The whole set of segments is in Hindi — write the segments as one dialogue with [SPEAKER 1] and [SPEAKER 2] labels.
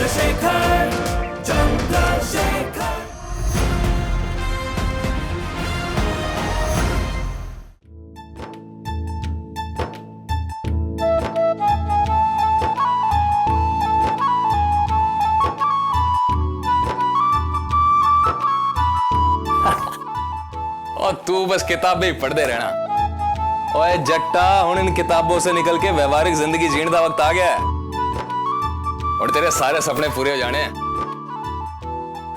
[SPEAKER 1] चंद्रशेखर चंद्रशेखर।
[SPEAKER 2] और तू बस किताबें ही पढ़ते रहना। ओए जट्टा, हुन इन किताबों से निकल के व्यवहारिक जिंदगी जीने का वक्त आ गया है और तेरे सारे सपने पूरे हो जाने।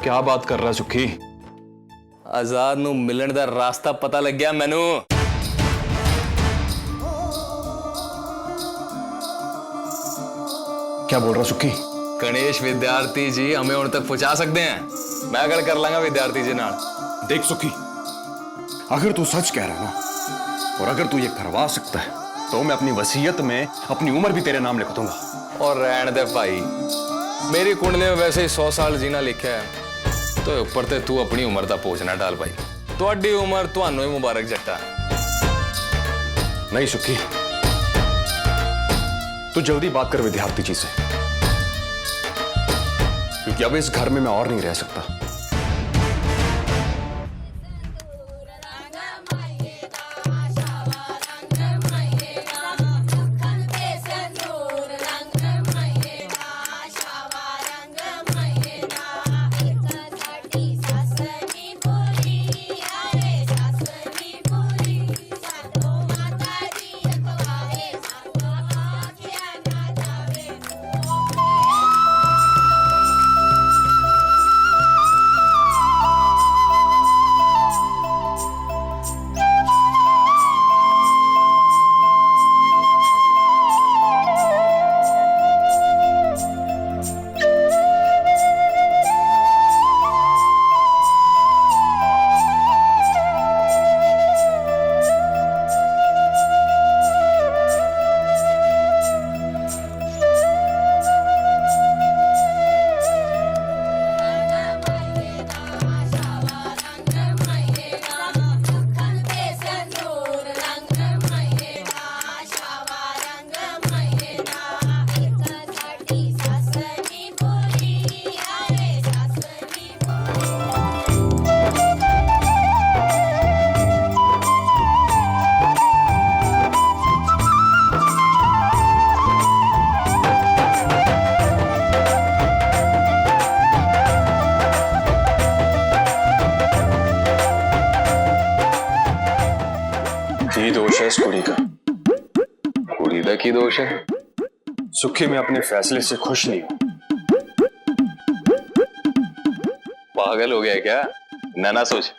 [SPEAKER 3] क्या बात कर रहा सुखी?
[SPEAKER 2] आजाद नू मिलन दा रास्ता पता लग गया मैनू।
[SPEAKER 3] क्या बोल रहा सुखी?
[SPEAKER 2] गणेश विद्यार्थी जी हमें उन तक पहुंचा सकते हैं। मैं अगर कर लांगा विद्यार्थी जी नाल।
[SPEAKER 3] देख सुखी, अगर तू सच कह रहा है ना और अगर तू ये करवा सकता है तो मैं अपनी वसीयत में अपनी उम्र भी तेरे नाम लिख दूंगा।
[SPEAKER 2] और रहने दे भाई, मेरी कुंडली में वैसे ही 100 साल जीना लिखा है तो ऊपर ते तू अपनी उम्र दा पहुंचना डाल भाई। तुहाडी उम्र तुहानू ही मुबारक जट्टा।
[SPEAKER 3] नहीं सुखी, तू जल्दी बात कर विद्यार्थी जी से, क्योंकि अब इस घर में मैं और नहीं रह सकता। ये दोष है इस कुड़ी का।
[SPEAKER 2] कुड़ी दा की दोष है?
[SPEAKER 3] सुखी मैं अपने फैसले से खुश नहीं हूं।
[SPEAKER 2] पागल हो गया है क्या? ना सोच।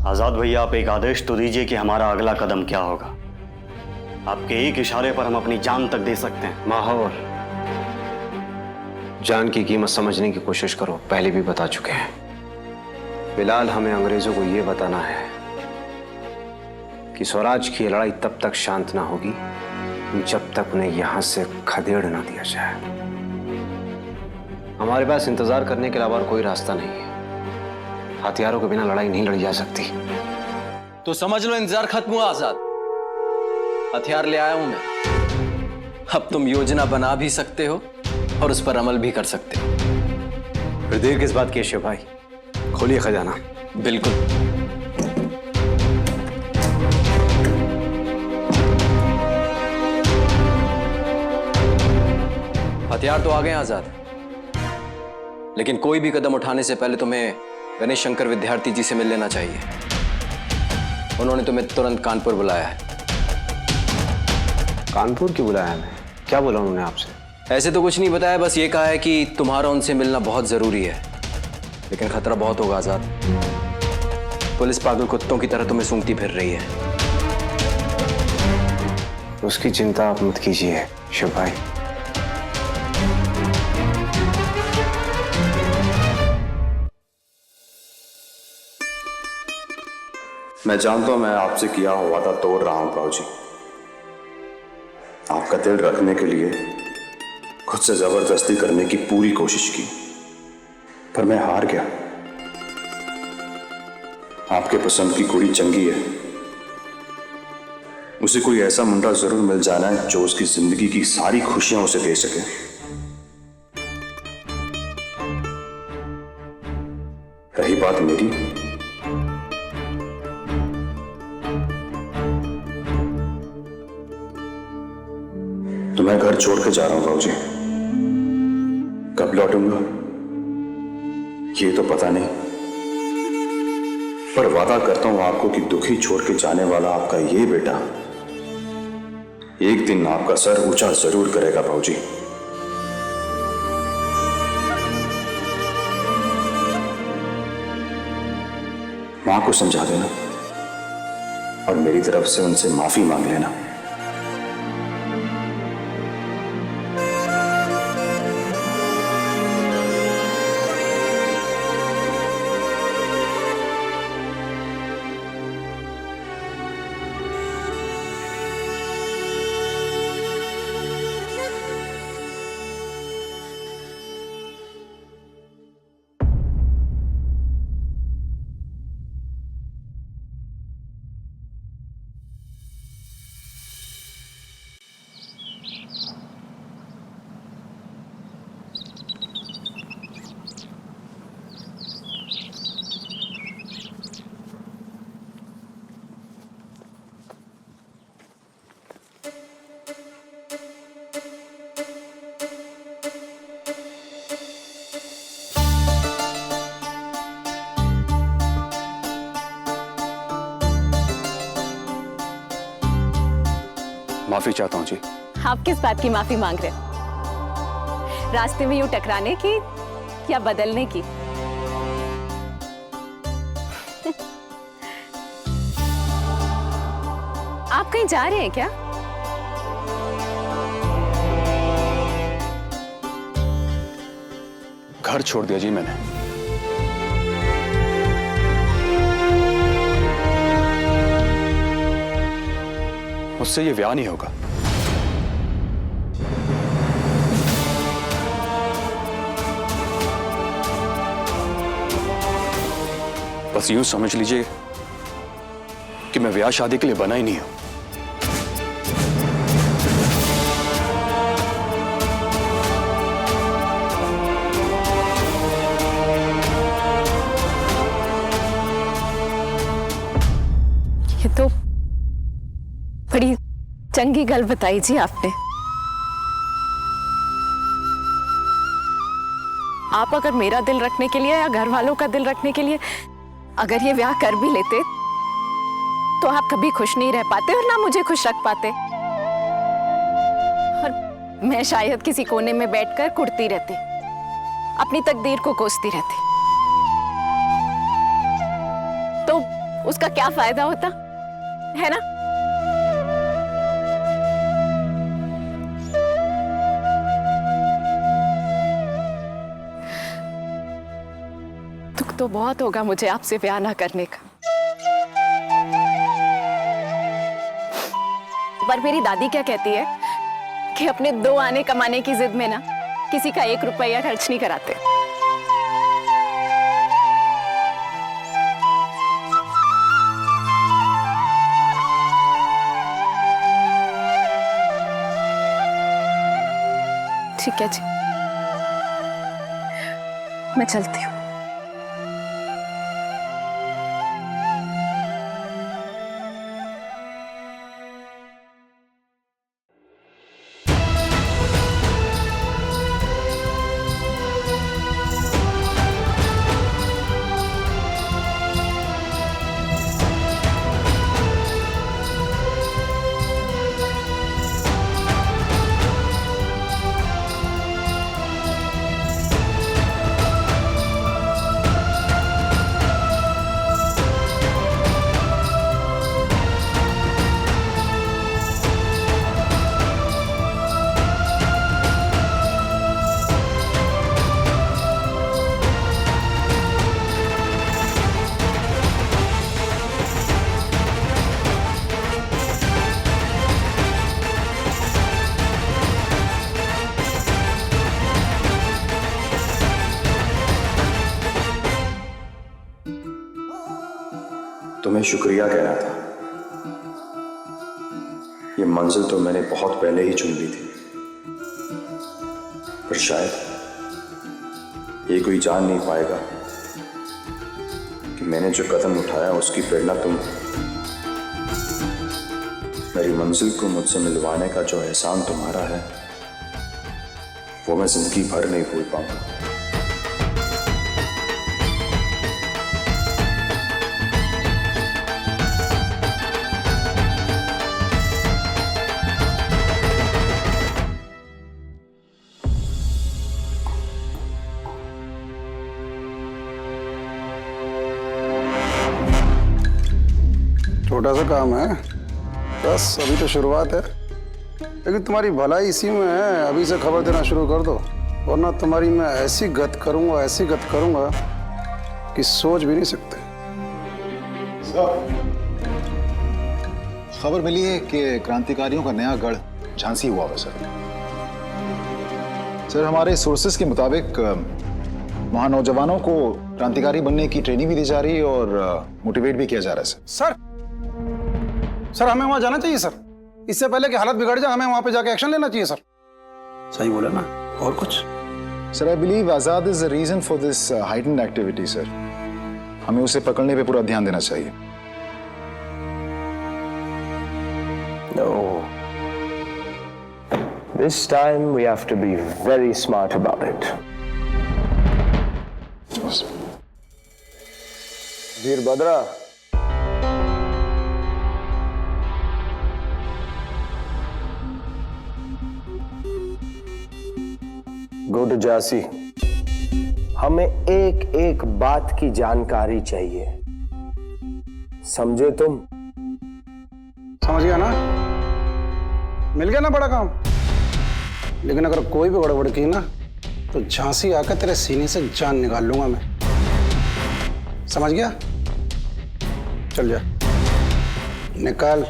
[SPEAKER 4] आजाद भैया, आप एक आदेश तो दीजिए कि हमारा अगला कदम क्या होगा। आपके एक इशारे पर हम अपनी जान तक दे सकते हैं।
[SPEAKER 5] माहौर, जान की कीमत समझने की कोशिश करो, पहले भी बता चुके हैं। फिलहाल हमें अंग्रेजों को यह बताना है कि स्वराज की लड़ाई तब तक शांत ना होगी जब तक उन्हें यहां से खदेड़ ना दिया जाए। हमारे पास इंतजार करने के अलावा कोई रास्ता नहीं है। हथियारों के बिना लड़ाई नहीं लड़ी जा सकती।
[SPEAKER 6] तो समझ लो इंतजार खत्म हुआ आजाद। हथियार ले आया हूं मैं। अब तुम योजना बना भी सकते हो और उस पर अमल भी कर सकते हो।
[SPEAKER 5] फिर देर किस बात की शिव भाई, खोलिए खजाना।
[SPEAKER 6] बिल्कुल। हथियार तो आ गए आजाद। लेकिन कोई भी कदम उठाने से पहले तुम्हें गणेश शंकर विद्यार्थी जी से मिल लेना चाहिए। उन्होंने तुम्हें तुरंत कानपुर बुलाया है।
[SPEAKER 5] कानपुर क्यों बुलाया हमें? क्या बोला उन्होंने आपसे?
[SPEAKER 6] ऐसे तो कुछ नहीं बताया, बस ये कहा है कि तुम्हारा उनसे मिलना बहुत जरूरी है, लेकिन खतरा बहुत होगा आजाद। पुलिस पागल कुत्तों की तरह तुम्हें सूंघती फिर रही है।
[SPEAKER 5] उसकी चिंता आप मत कीजिए शिव भाई।
[SPEAKER 3] मैं जानता हूं मैं आपसे किया हुआ वादा तोड़ रहा हूं बाबूजी। आपका दिल रखने के लिए खुद से जबरदस्ती करने की पूरी कोशिश की, पर मैं हार गया। आपके पसंद की कुड़ी चंगी है, उसे कोई ऐसा मुंडा जरूर मिल जाना है जो उसकी जिंदगी की सारी खुशियां उसे दे सके। रही बात मेरी, तो मैं घर छोड़ के जा रहा हूं बाबूजी। कब लौटूंगा ये तो पता नहीं, पर वादा करता हूं आपको कि दुखी छोड़ के जाने वाला आपका ये बेटा एक दिन आपका सर ऊंचा जरूर करेगा बाबूजी। मां को समझा देना और मेरी तरफ से उनसे माफी मांग लेना। माफी चाहता हूं जी।
[SPEAKER 7] आप किस बात की माफी मांग रहे हो? रास्ते में यूं टकराने की या बदलने की? आप कहीं जा रहे हैं क्या?
[SPEAKER 3] घर छोड़ दिया जी मैंने। मुझसे ये ब्याह नहीं होगा। बस यूं समझ लीजिए कि मैं ब्याह शादी के लिए बना ही नहीं हूं।
[SPEAKER 7] ये तो बड़ी चंगी गल बताई जी आपने। आप अगर मेरा दिल रखने के लिए या घर वालों का दिल रखने के लिए अगर ये ब्याह कर भी लेते तो आप कभी खुश नहीं रह पाते और ना मुझे खुश रख पाते, और मैं शायद किसी कोने में बैठकर कुढ़ती रहती, अपनी तकदीर को कोसती रहती। तो उसका क्या फायदा होता है ना? दुख तो बहुत होगा मुझे आपसे ब्याह ना करने का, पर मेरी दादी क्या कहती है कि अपने 2 आने कमाने की जिद में ना किसी का 1 रुपया खर्च नहीं कराते। ठीक है जी, मैं चलती हूँ।
[SPEAKER 8] तुम्हें शुक्रिया कहना था। ये मंजिल तो मैंने बहुत पहले ही चुन ली थी, पर शायद ये कोई जान नहीं पाएगा कि मैंने जो कदम उठाया उसकी प्रेरणा तुम हो। मेरी मंजिल को मुझसे मिलवाने का जो एहसान तुम्हारा है वो मैं जिंदगी भर नहीं भूल पाऊंगा।
[SPEAKER 9] छोटा सा काम है, बस अभी तो शुरुआत है, लेकिन तुम्हारी भलाई इसी में है। अभी से खबर देना शुरू कर दो, वरना तुम्हारी मैं ऐसी गत करूंगा कि सोच भी नहीं सकते।
[SPEAKER 10] खबर मिली है कि क्रांतिकारियों का नया गढ़ झांसी हुआ है सर। हमारे सोर्सेस के मुताबिक वहां नौजवानों को क्रांतिकारी बनने की ट्रेनिंग भी दी जा रही है और मोटिवेट भी किया जा रहा है
[SPEAKER 9] सर हमें वहां जाना चाहिए सर। इससे पहले कि हालत बिगड़ जाए हमें वहां पे जाके एक्शन लेना चाहिए सर। सही बोला ना? और कुछ
[SPEAKER 10] sir? I believe Azad is the reason for this heightened activity sir. हमें उसे पकड़ने पे पूरा ध्यान देना चाहिए।
[SPEAKER 5] No. This time we have to be very smart about it. Veerbhadra, go to Jhansi. हमें एक एक बात की जानकारी चाहिए, समझे तुम?
[SPEAKER 9] समझ गया ना? मिल गया ना बड़ा काम? लेकिन अगर कोई भी गड़बड़ की ना तो झांसी आकर तेरे सीने से जान निकाल लूंगा मैं। समझ गया? चल जा, निकाल।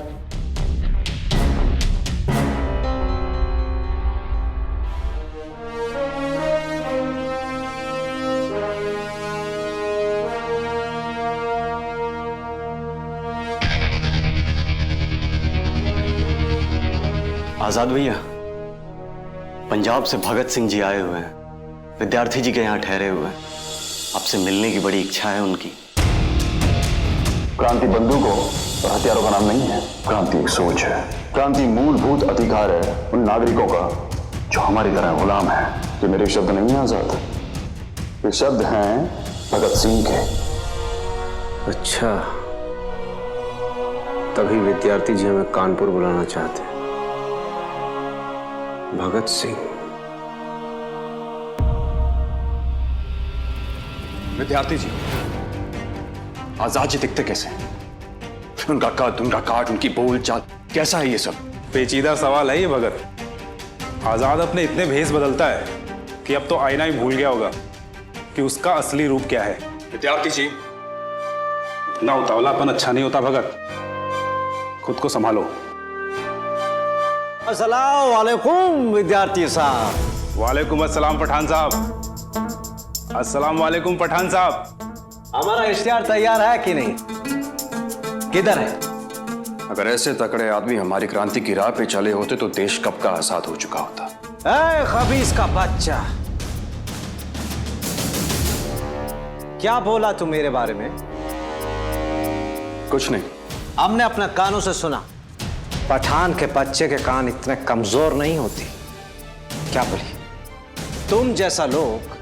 [SPEAKER 4] आजाद भैया, पंजाब से भगत सिंह जी आए हुए हैं, विद्यार्थी जी के यहाँ ठहरे हुए हैं। आपसे मिलने की बड़ी इच्छा है उनकी।
[SPEAKER 8] क्रांति बंदूकों और हथियारों का नाम नहीं है, क्रांति एक सोच है। क्रांति मूलभूत अधिकार है उन नागरिकों का जो हमारी तरह गुलाम है। ये मेरे शब्द नहीं है आजाद, ये शब्द हैं भगत सिंह के।
[SPEAKER 5] अच्छा, तभी विद्यार्थी जी हमें कानपुर बुलाना चाहते हैं। भगत सिंह।
[SPEAKER 3] विद्यार्थी जी, आजाद जी दिखते कैसे हैं? उनका कद, उनका काट, उनकी बोलचाल, कैसा है ये सब?
[SPEAKER 11] पेचीदा सवाल है ये भगत। आजाद अपने इतने भेष बदलता है कि अब तो आईना ही भूल गया होगा कि उसका असली रूप क्या है।
[SPEAKER 3] विद्यार्थी जी,
[SPEAKER 11] इतना उतावलापन अच्छा नहीं होता भगत, खुद को संभालो।
[SPEAKER 6] अस्सलाम वालेकुम विद्यार्थी साहब।
[SPEAKER 11] वालेकुम अस्सलाम पठान साहब। अस्सलाम वालेकुम पठान साहब।
[SPEAKER 6] हमारा इश्तिहार तैयार है कि नहीं? किधर है?
[SPEAKER 3] अगर ऐसे तकड़े आदमी हमारी क्रांति की राह पे चले होते तो देश कब का आजाद हो चुका होता।
[SPEAKER 6] ऐ खबीस का बच्चा, क्या बोला तू मेरे बारे में?
[SPEAKER 3] कुछ नहीं।
[SPEAKER 6] हमने अपने कानों से सुना।
[SPEAKER 5] पठान के बच्चे के कान इतने कमजोर नहीं होते। क्या बोली?
[SPEAKER 6] तुम जैसा लोग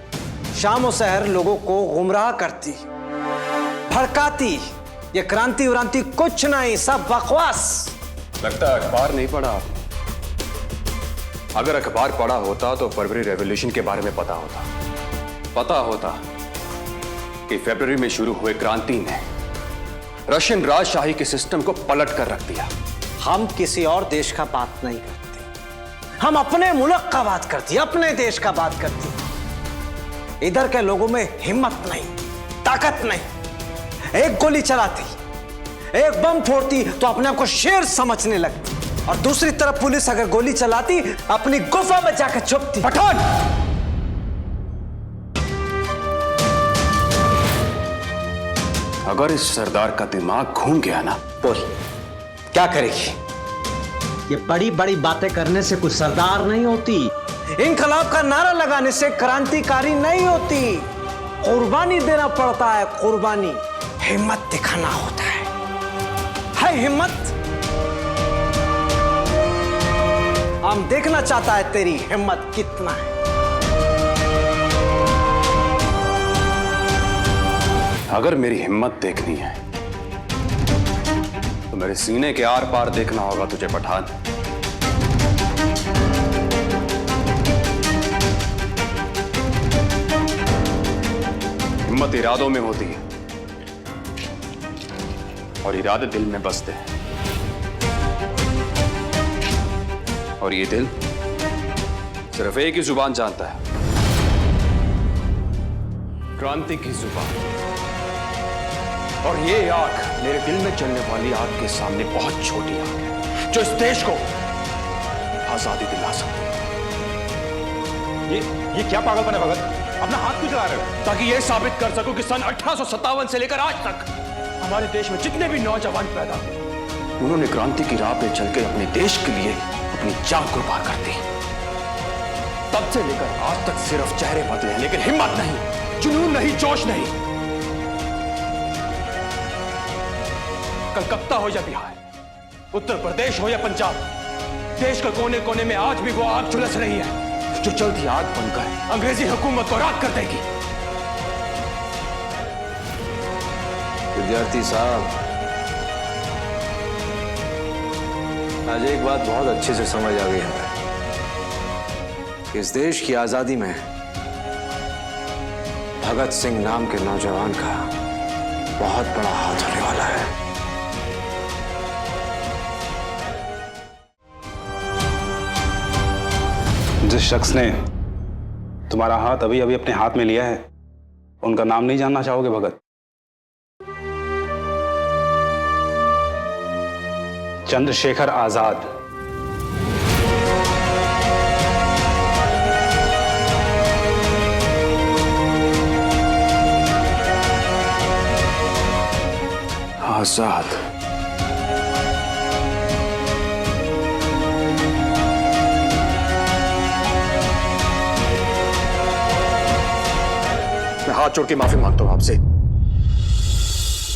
[SPEAKER 6] शाम और सहर लोगों को गुमराह करती, भड़काती। ये क्रांति व्रांति कुछ नहीं, सब बकवास।
[SPEAKER 3] लगता है अखबार नहीं पढ़ा। अगर अखबार पढ़ा होता तो फरवरी रेवोल्यूशन के बारे में पता होता कि फरवरी में शुरू हुए क्रांति ने रशियन राजशाही के सिस्टम को पलट कर रख दिया।
[SPEAKER 6] हम किसी और देश का बात नहीं करते, हम अपने मुल्क का बात करते, अपने देश का बात करते। इधर के लोगों में हिम्मत नहीं, ताकत नहीं। एक गोली चलाती, एक बम फोड़ती तो अपने आप को शेर समझने लगती, और दूसरी तरफ पुलिस अगर गोली चलाती अपनी गुफा में जाकर छुपती।
[SPEAKER 3] पठान! अगर इस सरदार का दिमाग घूम गया ना,
[SPEAKER 6] बोल क्या करेगी? ये बड़ी बड़ी बातें करने से कुछ सरदार नहीं होती, इनकलाब का नारा लगाने से क्रांतिकारी नहीं होती। कुर्बानी देना पड़ता है, कुर्बानी। हिम्मत दिखाना होता है हिम्मत। हम देखना चाहता है तेरी हिम्मत कितना है।
[SPEAKER 3] अगर मेरी हिम्मत देखनी है तो मेरे सीने के आर पार देखना होगा तुझे पठान। हिम्मत इरादों में होती है और इरादे दिल में बसते हैं, और ये दिल सिर्फ एक ही जुबान जानता है, क्रांति की जुबान। और ये आग मेरे दिल में चलने वाली आग के सामने बहुत छोटी आग है, जो इस देश को आजादी दिला सकती है।
[SPEAKER 11] ये क्या पागलपन है भगत? अपना हाथ क्यों चला रहे हो?
[SPEAKER 3] ताकि यह साबित कर सकूं कि सन 1857 से लेकर आज तक हमारे देश में जितने भी नौजवान पैदा हुए, उन्होंने क्रांति की राह पे चल के अपने देश के लिए अपनी जान कुर्बान कर दी। तब से लेकर आज तक सिर्फ चेहरे बदले हैं, लेकिन हिम्मत नहीं, जुनून नहीं, जोश नहीं। कलकत्ता हो या बिहार, उत्तर प्रदेश हो या पंजाब, देश के कोने कोने में आज भी वो आग झुलस रही है, जो जल्द आग बनकर अंग्रेजी हुकूमत को राख कर देगी।
[SPEAKER 5] विद्यार्थी साहब, आज एक बात बहुत अच्छे से समझ आ गई हमें कि इस देश की आजादी में भगत सिंह नाम के नौजवान का बहुत बड़ा हाथ होने वाला है।
[SPEAKER 11] जिस शख्स ने तुम्हारा हाथ अभी अभी अपने हाथ में लिया है, उनका नाम नहीं जानना चाहोगे भगत? चंद्रशेखर आजाद।
[SPEAKER 3] आजाद। मैं हाथ जोड़ के माफी मांगता हूं आपसे।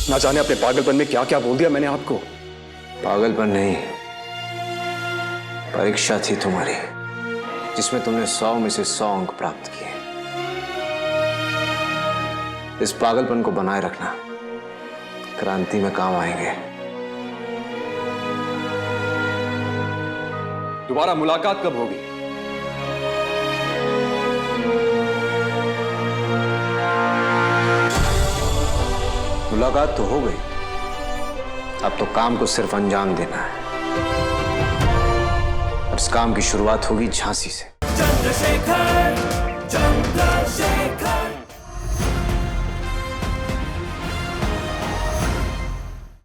[SPEAKER 3] ना जाने अपने पागलपन में क्या क्या बोल दिया मैंने आपको।
[SPEAKER 5] पागलपन नहीं, परीक्षा थी तुम्हारी, जिसमें तुमने 100 में से 100 अंक प्राप्त किए। इस पागलपन को बनाए रखना, क्रांति में काम आएंगे।
[SPEAKER 3] दोबारा मुलाकात कब होगी?
[SPEAKER 5] मुलाकात तो हो गई, अब तो काम को सिर्फ अंजाम देना है, और इस काम की शुरुआत होगी झांसी से।
[SPEAKER 1] चंद्रशेखर, चंद्रशेखर।